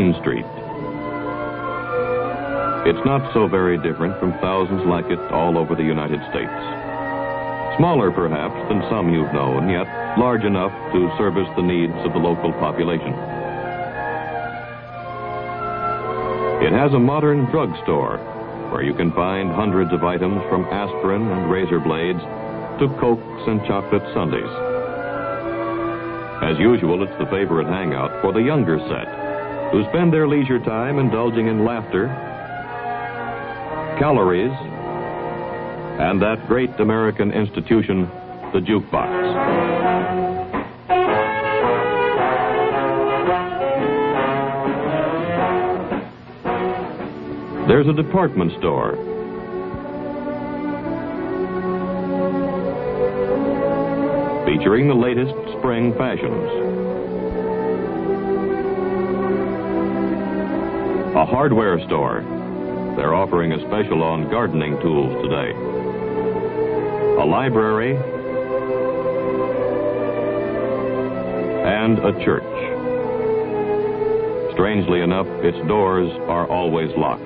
Main Street. It's not so very different from thousands like it all over the United States. Smaller, perhaps, than some you've known, yet large enough to service the needs of the local population. It has a modern drugstore where you can find hundreds of items from aspirin and razor blades to Cokes and chocolate sundaes. As usual, it's the favorite hangout for the younger set who spend their leisure time indulging in laughter, calories, and that great American institution, the jukebox. There's a department store. Featuring the latest spring fashions. A hardware store. They're offering a special on gardening tools today. A library. And a church. Strangely enough, its doors are always locked.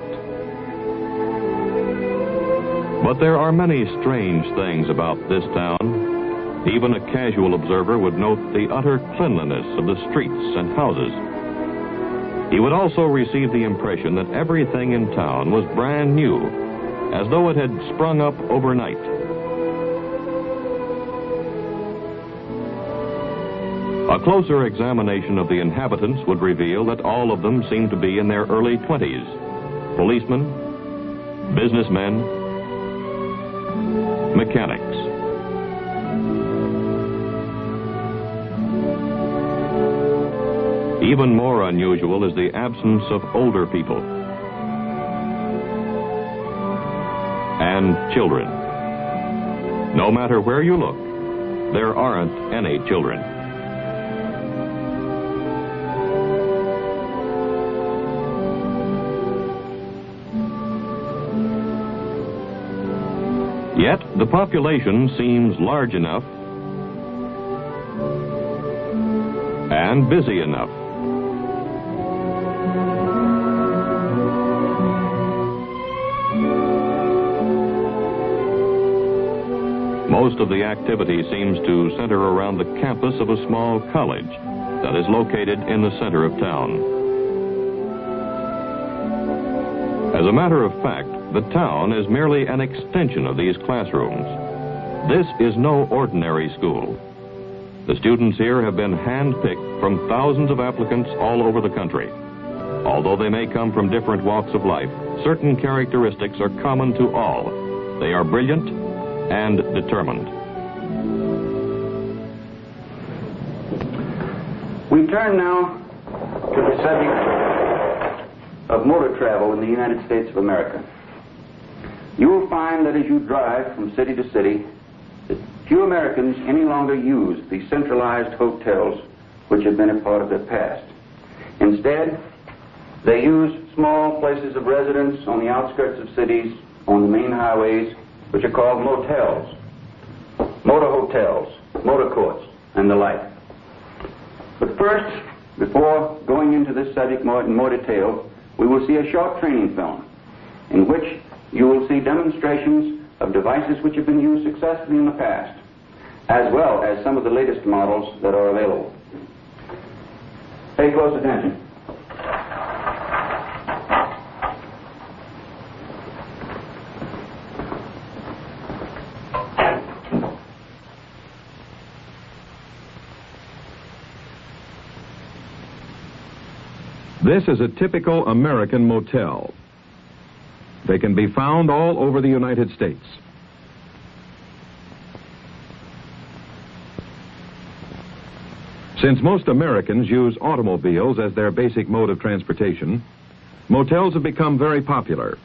But there are many strange things about this town. Even a casual observer would note the utter cleanliness of the streets and houses. He would also receive the impression that everything in town was brand new, as though it had sprung up overnight. A closer examination of the inhabitants would reveal that all of them seemed to be in their early 20s. Policemen, businessmen, mechanics. Even more unusual is the absence of older people and children. No matter where you look, there aren't any children. Yet the population seems large enough and busy enough. Most of the activity seems to center around the campus of a small college that is located in the center of town. As a matter of fact, the town is merely an extension of these classrooms. This is no ordinary school. The students here have been handpicked from thousands of applicants all over the country. Although they may come from different walks of life, certain characteristics are common to all. They are brilliant and determined. We turn now to the subject of motor travel in the United States of America. You will find that as you drive from city to city, that few Americans any longer use the centralized hotels which have been a part of their past. Instead, they use small places of residence on the outskirts of cities, on the main highways, which are called motels, motor hotels, motor courts, and the like. But first, before going into this subject in more detail, we will see a short training film in which you will see demonstrations of devices which have been used successfully in the past, as well as some of the latest models that are available. Pay close attention. This is a typical American motel. They can be found all over the United States. Since most Americans use automobiles as their basic mode of transportation, motels have become very popular.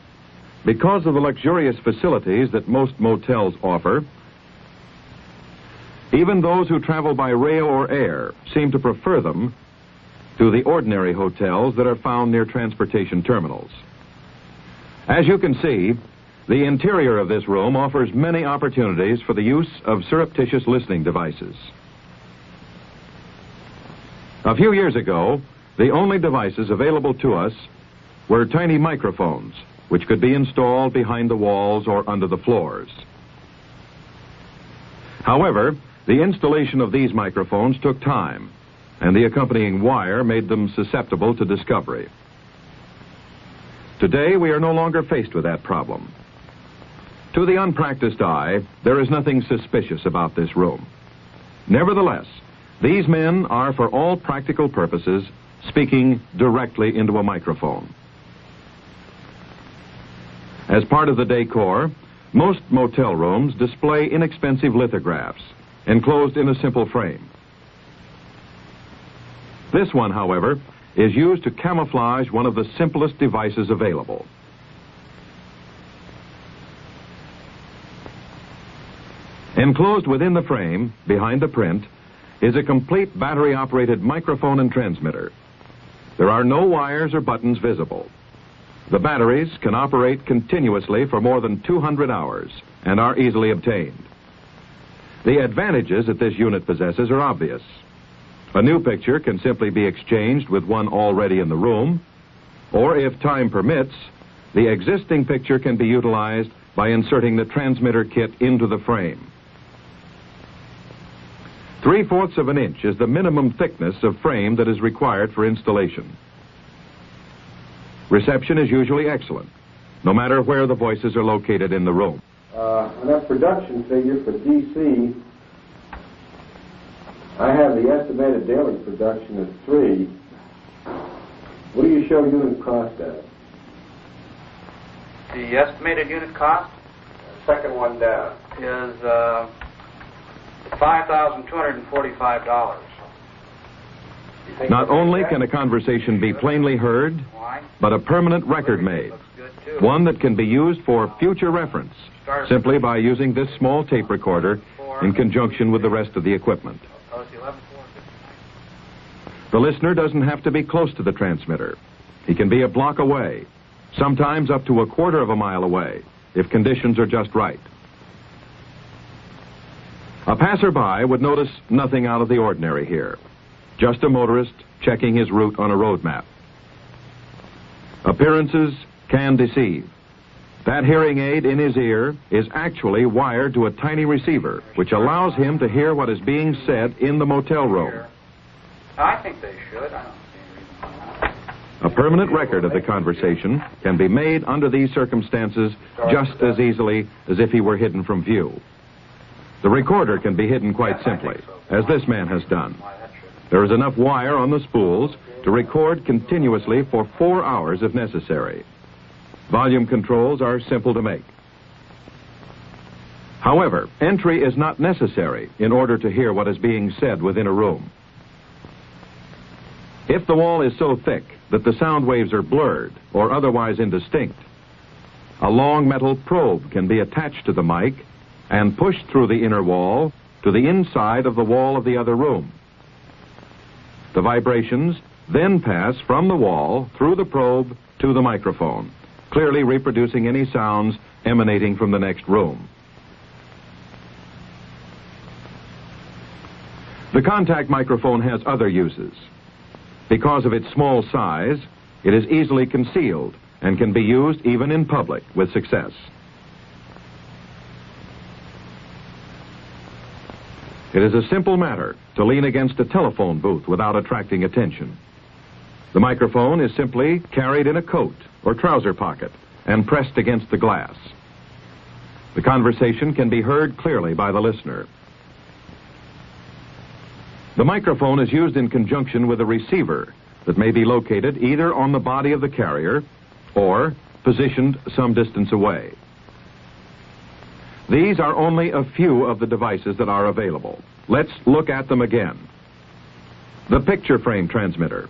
Because of the luxurious facilities that most motels offer, even those who travel by rail or air seem to prefer them to the ordinary hotels that are found near transportation terminals. As you can see, the interior of this room offers many opportunities for the use of surreptitious listening devices. A few years ago, the only devices available to us were tiny microphones, which could be installed behind the walls or under the floors. However, the installation of these microphones took time, and the accompanying wire made them susceptible to discovery. Today, we are no longer faced with that problem. To the unpracticed eye, there is nothing suspicious about this room. Nevertheless, these men are, for all practical purposes, speaking directly into a microphone. As part of the decor, most motel rooms display inexpensive lithographs enclosed in a simple frame. This one, however, is used to camouflage one of the simplest devices available. Enclosed within the frame, behind the print, is a complete battery-operated microphone and transmitter. There are no wires or buttons visible. The batteries can operate continuously for more than 200 hours and are easily obtained. The advantages that this unit possesses are obvious. A new picture can simply be exchanged with one already in the room, or if time permits, the existing picture can be utilized by inserting the transmitter kit into the frame. 3/4 of an inch is the minimum thickness of frame that is required for installation. Reception is usually excellent, no matter where the voices are located in the room. On that production figure for DC, I have the estimated daily production of 3. What do you show unit cost at? The estimated unit cost Second one down. is $5,245. Not only can a conversation be plainly heard, Why? but a permanent record made, Looks good, too. one that can be used for future reference, simply by using this small tape recorder in conjunction with the rest of the equipment. Oh, it's 11,459. The listener doesn't have to be close to the transmitter. He can be a block away, sometimes up to 1/4 of a mile away, if conditions are just right. A passerby would notice nothing out of the ordinary here. Just a motorist checking his route on a road map. Appearances can deceive. That hearing aid in his ear is actually wired to a tiny receiver, which allows him to hear what is being said in the motel room. I think they should. I don't see any reason. A permanent record of the conversation can be made under these circumstances just as easily as if he were hidden from view. The recorder can be hidden quite simply, as this man has done. There is enough wire on the spools to record continuously for 4 hours if necessary. Volume controls are simple to make. However, entry is not necessary in order to hear what is being said within a room. If the wall is so thick that the sound waves are blurred or otherwise indistinct, a long metal probe can be attached to the mic and pushed through the inner wall to the inside of the wall of the other room. The vibrations then pass from the wall through the probe to the microphone, clearly reproducing any sounds emanating from the next room. The contact microphone has other uses. Because of its small size, it is easily concealed and can be used even in public with success. It is a simple matter to lean against a telephone booth without attracting attention. The microphone is simply carried in a coat or trouser pocket and pressed against the glass. The conversation can be heard clearly by the listener. The microphone is used in conjunction with a receiver that may be located either on the body of the carrier or positioned some distance away. These are only a few of the devices that are available. Let's look at them again. The picture frame transmitter.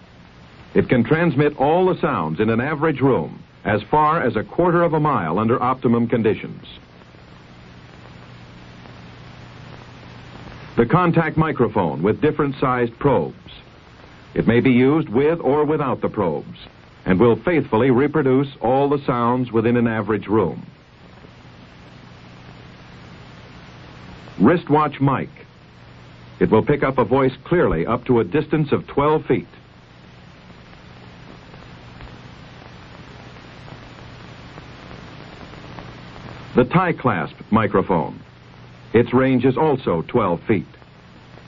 It can transmit all the sounds in an average room as far as 1/4 of a mile under optimum conditions. The contact microphone with different sized probes. It may be used with or without the probes and will faithfully reproduce all the sounds within an average room. Wristwatch mic. It will pick up a voice clearly up to a distance of 12 feet. The tie clasp microphone. Its range is also 12 feet.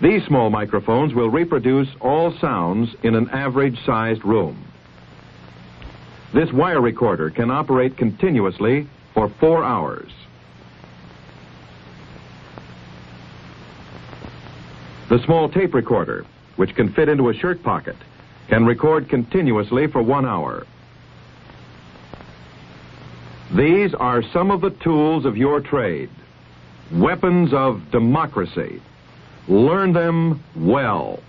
These small microphones will reproduce all sounds in an average-sized room. This wire recorder can operate continuously for 4 hours. The small tape recorder, which can fit into a shirt pocket, can record continuously for 1 hour. These are some of the tools of your trade, weapons of democracy. Learn them well.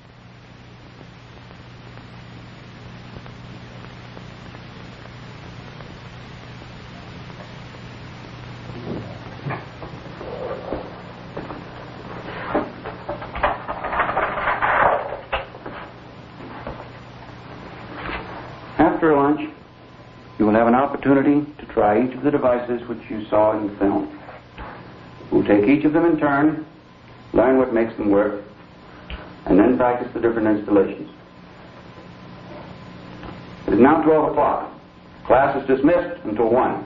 After lunch, you will have an opportunity to try each of the devices which you saw in the film. We'll take each of them in turn, learn what makes them work, and then practice the different installations. It is now 12 o'clock. Class is dismissed until 1.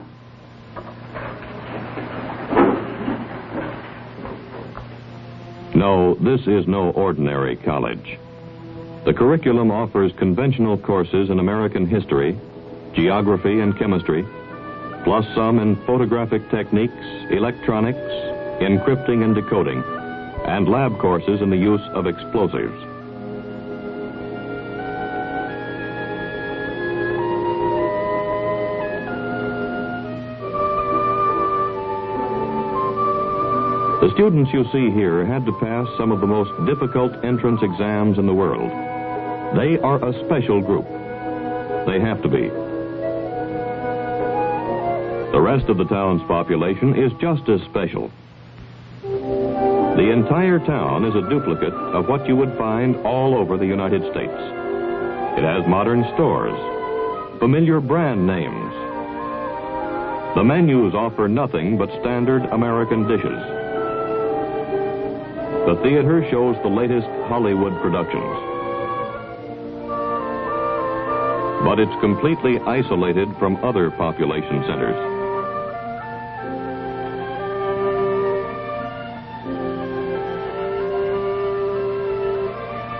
No, this is no ordinary college. The curriculum offers conventional courses in American history, geography and chemistry, plus some in photographic techniques, electronics, encrypting and decoding, and lab courses in the use of explosives. The students you see here had to pass some of the most difficult entrance exams in the world. They are a special group. They have to be. The rest of the town's population is just as special. The entire town is a duplicate of what you would find all over the United States. It has modern stores, familiar brand names. The menus offer nothing but standard American dishes. The theater shows the latest Hollywood productions. But it's completely isolated from other population centers.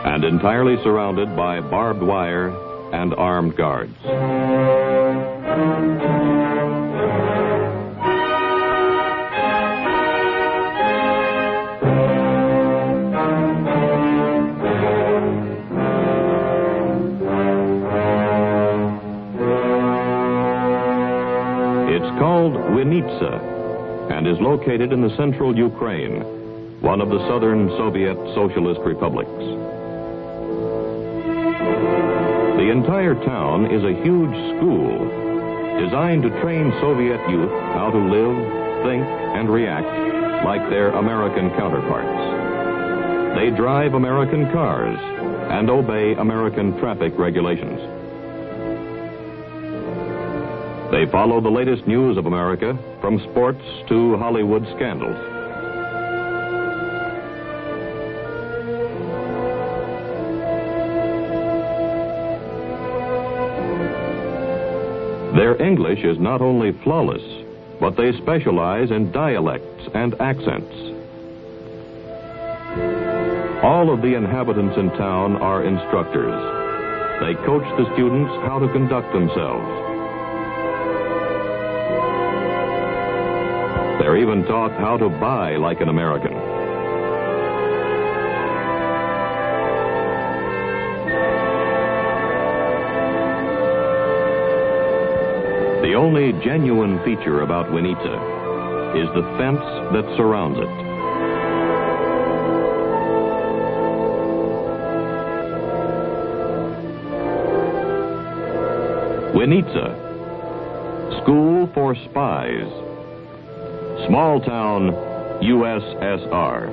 And entirely surrounded by barbed wire and armed guards. It's called Winitsa and is located in the central Ukraine, one of the southern Soviet socialist republics. The entire town is a huge school designed to train Soviet youth how to live, think, and react like their American counterparts. They drive American cars and obey American traffic regulations. They follow the latest news of America, from sports to Hollywood scandals. Their English is not only flawless, but they specialize in dialects and accents. All of the inhabitants in town are instructors. They coach the students how to conduct themselves. They're even taught how to buy like an American. The only genuine feature about Winitsa is the fence that surrounds it. Winitsa, School for Spies, small town, USSR.